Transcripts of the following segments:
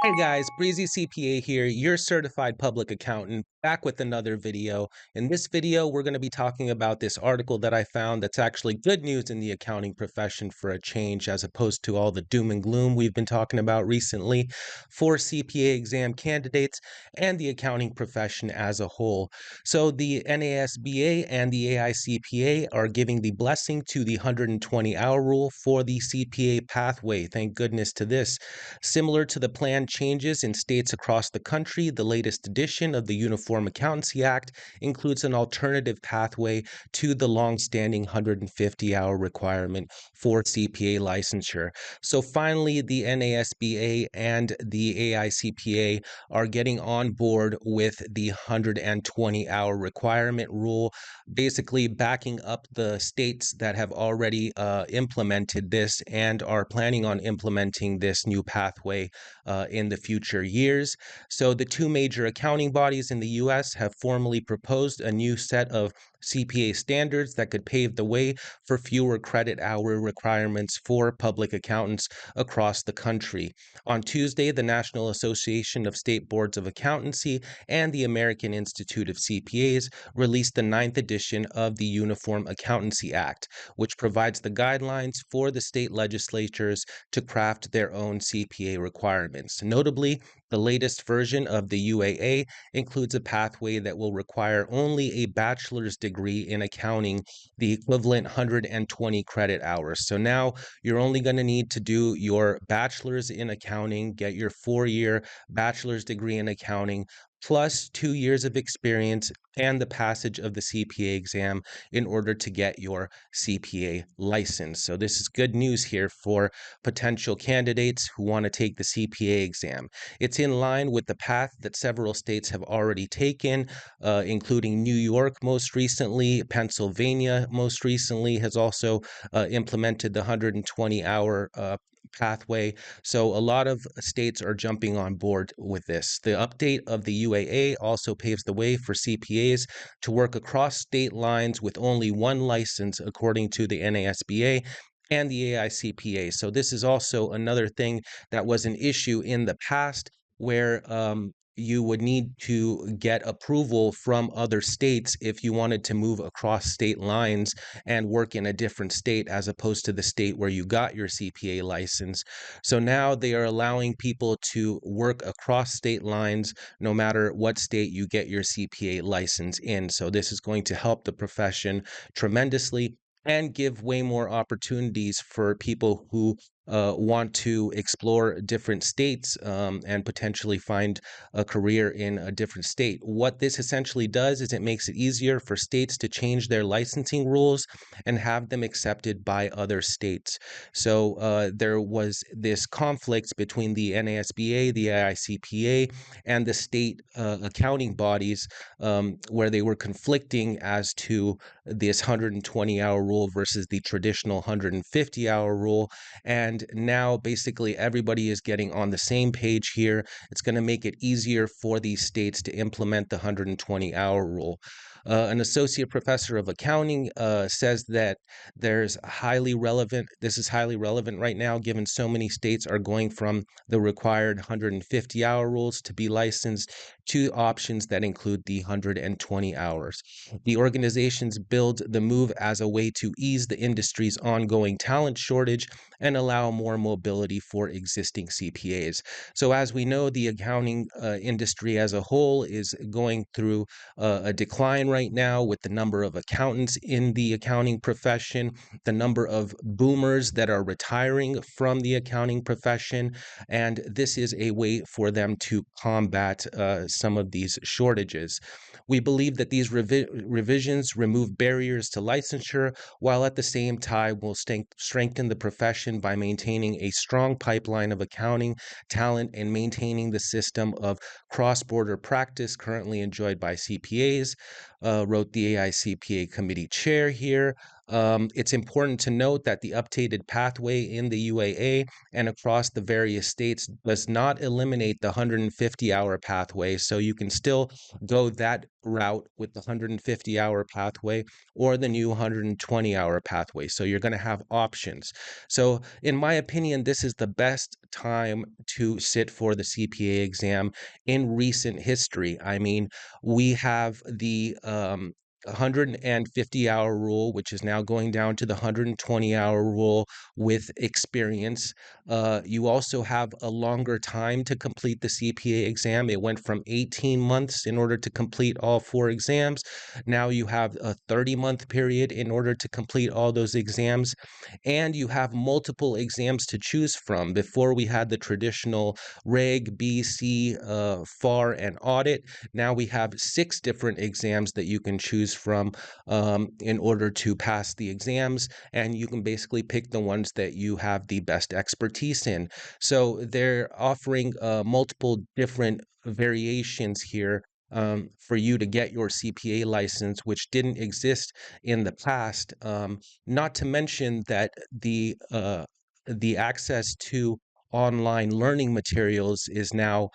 Hey guys, Breezy CPA here, your certified public accountant, back with another video. In this video, we're going to be talking about this article that I found that's actually good news in the accounting profession for a change, as opposed to all the doom and gloom we've been talking about recently for CPA exam candidates and the accounting profession as a whole. So the NASBA and the AICPA are giving the blessing to the 120-hour rule for the CPA pathway. Thank goodness to this. Similar to the planned changes in states across the country, the latest edition of the Uniform Accountancy Act includes an alternative pathway to the long-standing 150-hour requirement for CPA licensure. So finally, the NASBA and the AICPA are getting on board with the 120-hour requirement rule, basically backing up the states that have already implemented this and are planning on implementing this new pathway in the future years. So the two major accounting bodies in the U.S. have formally proposed a new set of CPA standards that could pave the way for fewer credit hour requirements for public accountants across the country. On Tuesday, the National Association of State Boards of Accountancy and the American Institute of CPAs released the ninth edition of the Uniform Accountancy Act, which provides the guidelines for the state legislatures to craft their own CPA requirements. Notably, the latest version of the UAA includes a pathway that will require only a bachelor's degree in accounting, the equivalent 120 credit hours. So now you're only going to need to do your bachelor's in accounting, get your 4-year bachelor's degree in accounting, plus 2 years of experience and the passage of the CPA exam in order to get your CPA license. So this is good news here for potential candidates who want to take the CPA exam. It's in line with the path that several states have already taken, including New York most recently. Pennsylvania most recently has also implemented the 120-hour pathway. So a lot of states are jumping on board with this. The update of the UAA also paves the way for CPAs to work across state lines with only one license, according to the NASBA and the AICPA. So this is also another thing that was an issue in the past where you would need to get approval from other states if you wanted to move across state lines and work in a different state as opposed to the state where you got your CPA license. So now they are allowing people to work across state lines no matter what state you get your CPA license in. So this is going to help the profession tremendously and give way more opportunities for people who want to explore different states and potentially find a career in a different state. What this essentially does is it makes it easier for states to change their licensing rules and have them accepted by other states. So there was this conflict between the NASBA, the AICPA, and the state accounting bodies where they were conflicting as to this 120-hour rule versus the traditional 150-hour rule. And now basically everybody is getting on the same page here. It's going to make it easier for these states to implement the 120-hour rule. An associate professor of accounting says that this is highly relevant right now, given so many states are going from the required 150-hour rules to be licensed to options that include the 120 hours. The organizations build the move as a way to ease the industry's ongoing talent shortage and allow more mobility for existing CPAs. So as we know, the accounting industry as a whole is going through a decline right now with the number of accountants in the accounting profession, the number of boomers that are retiring from the accounting profession, and this is a way for them to combat some of these shortages. We believe that these revisions remove barriers to licensure while at the same time will strengthen the profession by maintaining a strong pipeline of accounting talent and maintaining the system of cross-border practice currently enjoyed by CPAs, wrote the AICPA committee chair here. It's important to note that the updated pathway in the UAA and across the various states does not eliminate the 150-hour pathway. So you can still go that route with the 150-hour pathway or the new 120-hour pathway. So you're going to have options. So in my opinion, this is the best time to sit for the CPA exam in recent history. I mean, we have the 150-hour rule, which is now going down to the 120-hour rule with experience. You also have a longer time to complete the CPA exam. It went from 18 months in order to complete all 4 exams. Now you have a 30-month period in order to complete all those exams. And you have multiple exams to choose from. Before we had the traditional Reg, BC, FAR, and Audit. Now we have 6 different exams that you can choose from in order to pass the exams, and you can basically pick the ones that you have the best expertise in. So they're offering multiple different variations here for you to get your CPA license, which didn't exist in the past. Not to mention that the access to online learning materials is now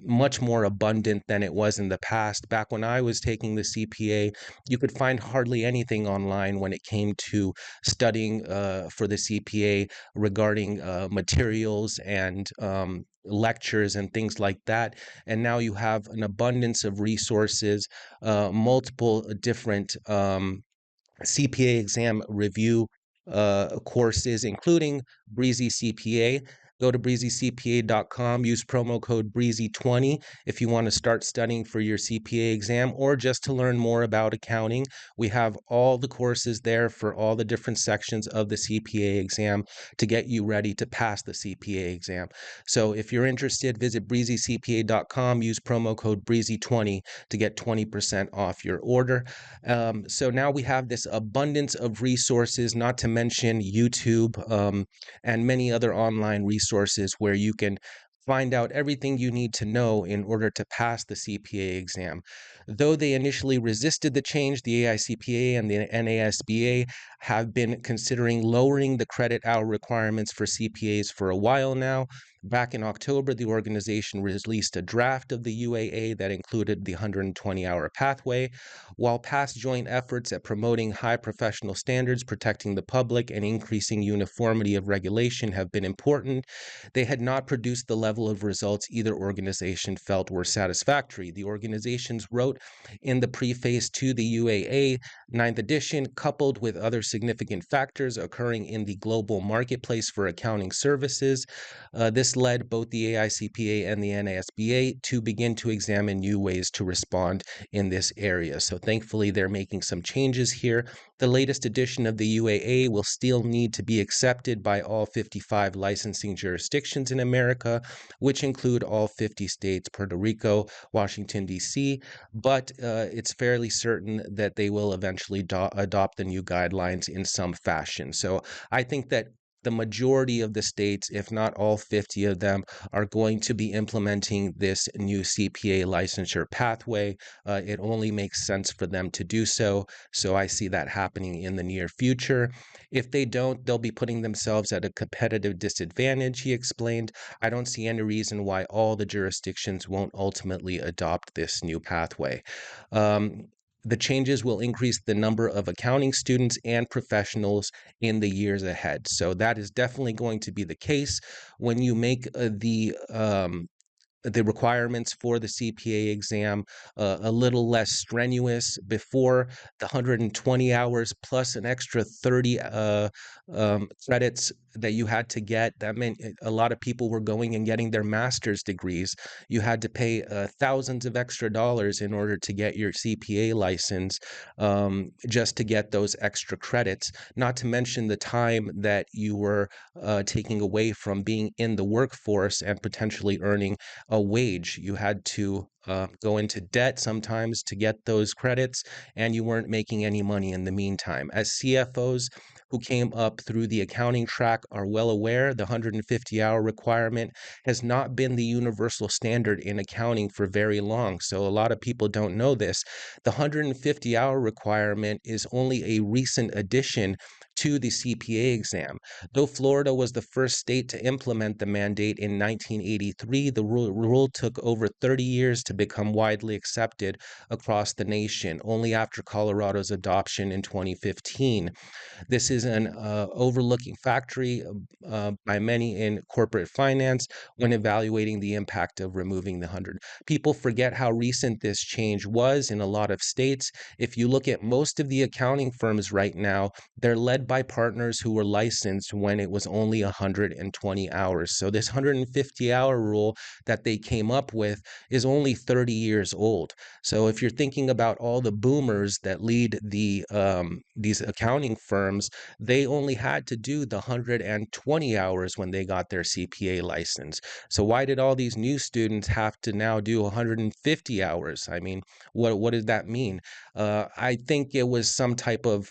much more abundant than it was in the past. Back when I was taking the CPA, you could find hardly anything online when it came to studying for the CPA regarding materials and lectures and things like that. And now you have an abundance of resources, multiple different CPA exam review courses, including Breezy CPA. Go to breezycpa.com, use promo code Breezy20 if you want to start studying for your CPA exam or just to learn more about accounting. We have all the courses there for all the different sections of the CPA exam to get you ready to pass the CPA exam. So if you're interested, visit breezycpa.com, use promo code Breezy20 to get 20% off your order. So now we have this abundance of resources, not to mention YouTube and many other online resources where you can find out everything you need to know in order to pass the CPA exam. Though they initially resisted the change, the AICPA and the NASBA have been considering lowering the credit hour requirements for CPAs for a while now. Back in October, the organization released a draft of the UAA that included the 120-hour pathway. While past joint efforts at promoting high professional standards, protecting the public, and increasing uniformity of regulation have been important, they had not produced the level of results either organization felt were satisfactory. The organizations wrote in the preface to the UAA 9th edition, coupled with other significant factors occurring in the global marketplace for accounting services, this led both the AICPA and the NASBA to begin to examine new ways to respond in this area. So thankfully, they're making some changes here. The latest edition of the UAA will still need to be accepted by all 55 licensing jurisdictions in America, which include all 50 states, Puerto Rico, Washington, D.C., but it's fairly certain that they will eventually adopt the new guidelines in some fashion. So I think that the majority of the states, if not all 50 of them, are going to be implementing this new CPA licensure pathway. It only makes sense for them to do so. So I see that happening in the near future. If they don't, they'll be putting themselves at a competitive disadvantage, he explained. I don't see any reason why all the jurisdictions won't ultimately adopt this new pathway. The changes will increase the number of accounting students and professionals in the years ahead. So that is definitely going to be the case when you make the requirements for the CPA exam a little less strenuous. Before, the 120 hours plus an extra 30 credits that you had to get, that meant a lot of people were going and getting their master's degrees. You had to pay thousands of extra dollars in order to get your CPA license, just to get those extra credits, not to mention the time that you were taking away from being in the workforce and potentially earning a wage. You had to go into debt sometimes to get those credits, and you weren't making any money in the meantime. As CFOs who came up through the accounting track are well aware, the 150-hour requirement has not been the universal standard in accounting for very long. So a lot of people don't know this. The 150-hour requirement is only a recent addition to the CPA exam. Though Florida was the first state to implement the mandate in 1983, the rule took over 30 years to become widely accepted across the nation, only after Colorado's adoption in 2015. This is an overlooking factory by many in corporate finance when evaluating the impact of removing the 100. People forget how recent this change was in a lot of states. If you look at most of the accounting firms right now, they're led by partners who were licensed when it was only 120 hours. So this 150-hour rule that they came up with is only 30 years old. So if you're thinking about all the boomers that lead these accounting firms, they only had to do the 120 hours when they got their CPA license. So why did all these new students have to now do 150 hours? I mean, what did that mean? I think it was some type of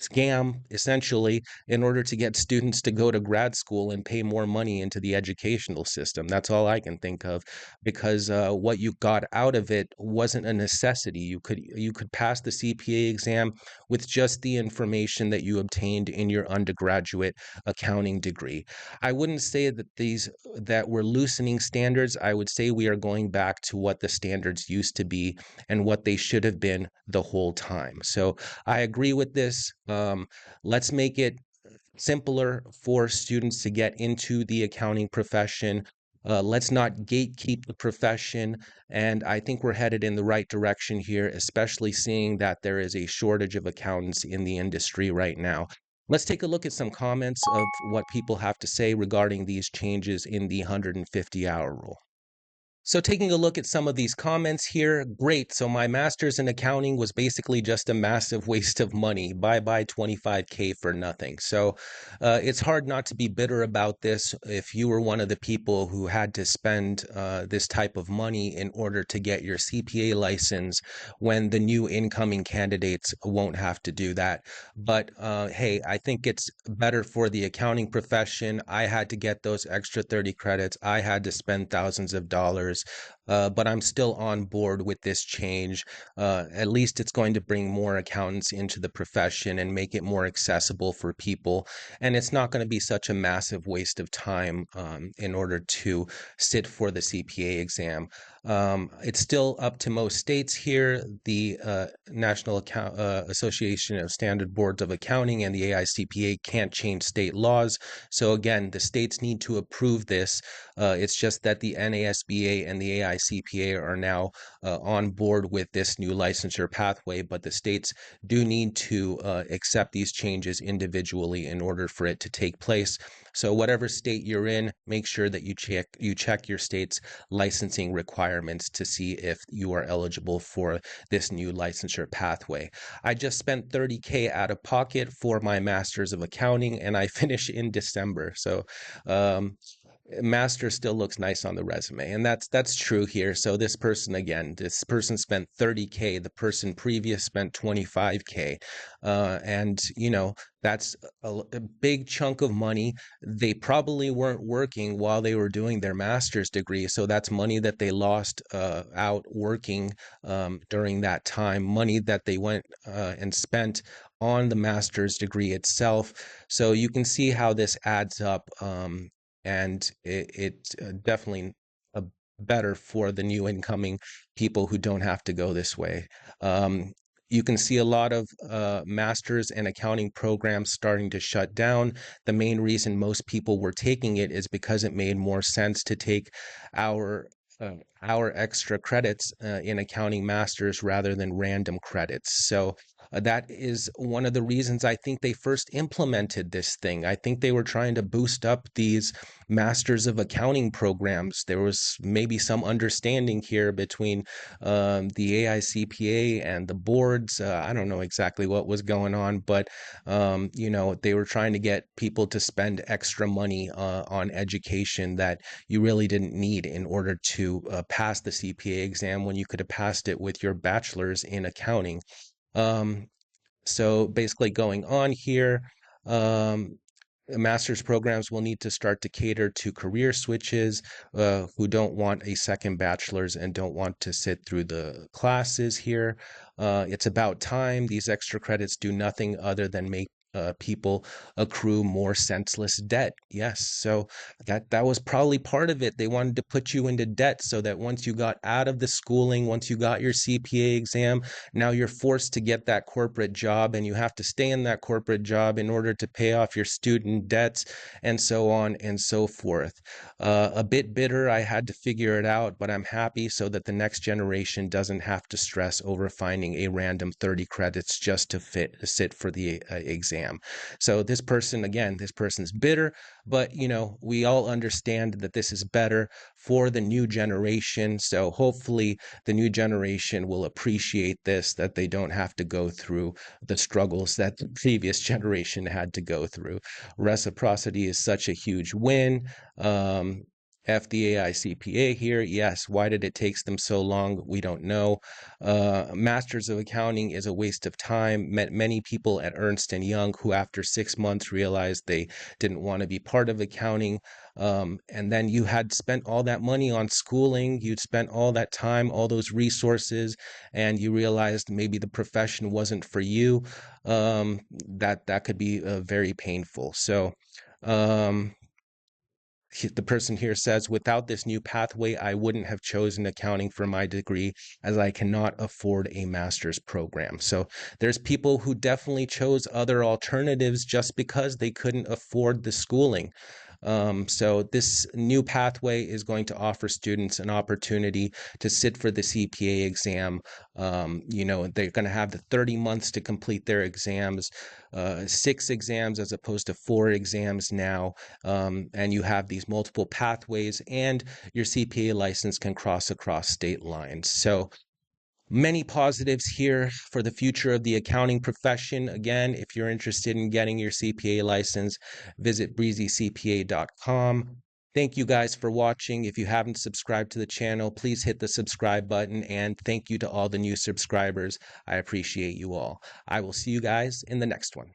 scam, essentially, in order to get students to go to grad school and pay more money into the educational system. That's all I can think of, because what you got out of it wasn't a necessity. You could pass the CPA exam with just the information that you obtained in your undergraduate accounting degree. I wouldn't say that we're loosening standards. I would say we are going back to what the standards used to be and what they should have been the whole time. So I agree with this. Let's make it simpler for students to get into the accounting profession. Let's not gatekeep the profession. And I think we're headed in the right direction here, especially seeing that there is a shortage of accountants in the industry right now. Let's take a look at some comments of what people have to say regarding these changes in the 150-hour rule. So taking a look at some of these comments here, great. So my master's in accounting was basically just a massive waste of money. Bye-bye 25K for nothing. So it's hard not to be bitter about this if you were one of the people who had to spend this type of money in order to get your CPA license when the new incoming candidates won't have to do that. But hey, I think it's better for the accounting profession. I had to get those extra 30 credits. I had to spend thousands of dollars. But I'm still on board with this change. At least it's going to bring more accountants into the profession and make it more accessible for people. And it's not going to be such a massive waste of time in order to sit for the CPA exam. It's still up to most states here. The National Association of Standard Boards of Accounting and the AICPA can't change state laws. So again, the states need to approve this. It's just that the NASBA and the AICPA are now on board with this new licensure pathway, but the states do need to accept these changes individually in order for it to take place. So whatever state you're in, make sure that you check your state's licensing requirements to see if you are eligible for this new licensure pathway. I just spent $30K out of pocket for my master's of accounting, and I finish in December. So master still looks nice on the resume, and that's true here. So this person spent 30K, the person previous spent 25K, and that's a big chunk of money. They probably weren't working while they were doing their master's degree, so that's money that they lost out working during that time, money that they went and spent on the master's degree itself. So you can see how this adds up. And it's definitely better for the new incoming people who don't have to go this way. You can see a lot of masters and accounting programs starting to shut down. The main reason most people were taking it is because it made more sense to take our extra credits in accounting masters rather than random credits. So That is one of the reasons I think they first implemented this thing. I think they were trying to boost up these Masters of Accounting programs. There was maybe some understanding here between the AICPA and the boards. I don't know exactly what was going on, but they were trying to get people to spend extra money on education that you really didn't need in order to pass the CPA exam when you could have passed it with your bachelor's in accounting. So basically going on here, master's programs will need to start to cater to career switches who don't want a second bachelor's and don't want to sit through the classes here. It's about time. These extra credits do nothing other than make people accrue more senseless debt. Yes, so that was probably part of it. They wanted to put you into debt so that once you got out of the schooling, once you got your CPA exam, now you're forced to get that corporate job, and you have to stay in that corporate job in order to pay off your student debts, and so on and so forth. A bit bitter, I had to figure it out, but I'm happy so that the next generation doesn't have to stress over finding a random 30 credits just to sit for the exam. So this person's bitter, but we all understand that this is better for the new generation. So hopefully the new generation will appreciate this, that they don't have to go through the struggles that the previous generation had to go through. Reciprocity is such a huge win. AICPA here, yes. Why did it take them so long? We don't know. Masters of Accounting is a waste of time. Met many people at Ernst & Young who after 6 months realized they didn't want to be part of accounting. And then you had spent all that money on schooling, you'd spent all that time, all those resources, and you realized maybe the profession wasn't for you. That could be very painful. So the person here says, without this new pathway, I wouldn't have chosen accounting for my degree as I cannot afford a master's program. So there's people who definitely chose other alternatives just because they couldn't afford the schooling. So this new pathway is going to offer students an opportunity to sit for the CPA exam. They're going to have the 30 months to complete their exams, 6 exams as opposed to 4 exams now. And you have these multiple pathways, and your CPA license can cross across state lines. So many positives here for the future of the accounting profession. Again, if you're interested in getting your CPA license, visit breezycpa.com. Thank you guys for watching. If you haven't subscribed to the channel, please hit the subscribe button, and thank you to all the new subscribers. I appreciate you all. I will see you guys in the next one.